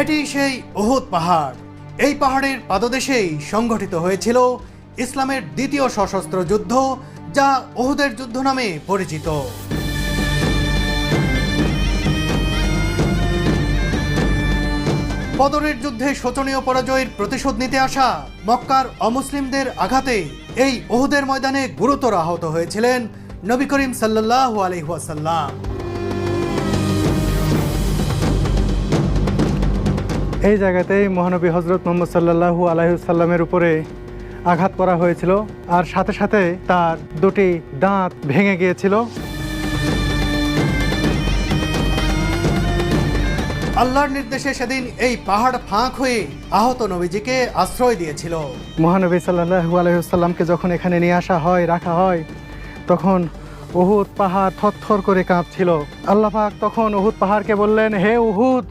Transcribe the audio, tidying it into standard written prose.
এটি সেই উহুদ পাহাড়। এই পাহাড়ের পাদদেশেই সংঘটিত হয়েছিল ইসলামের দ্বিতীয় সশস্ত্র যুদ্ধ, যা উহুদের যুদ্ধ নামে পরিচিত। বদরের যুদ্ধে শোচনীয় পরাজয়ের প্রতিশোধ নিতে আসা মক্কার অমুসলিমদের আঘাতে এই উহুদের ময়দানে গুরুতর আহত হয়েছিলেন নবী করিম সাল্লাল্লাহু আলাইহি ওয়াসাল্লাম। এই জায়গাতেই মহানবী হজরত মুহাম্মদ সাল্লাল্লাহু আলাইহি ওয়াসাল্লামের উপরে আঘাত করা হয়েছিল, আর সাথে সাথে তার দুটি দাঁত ভেঙে গিয়েছিল। আল্লাহর নির্দেশে সেদিন এই পাহাড় ফাঁক হয়ে আহত নবীজিকে আশ্রয় দিয়েছিল। মহানবী সাল্লাল্লাহু আলাইহি ওয়াসাল্লামকে যখন এখানে নিয়ে আসা হয়, রাখা হয়, তখন উহুদ পাহাড় থরথর করে কাঁপছিল। আল্লাহ পাক তখন উহুদ পাহাড়কে বললেন, হে উহুদ,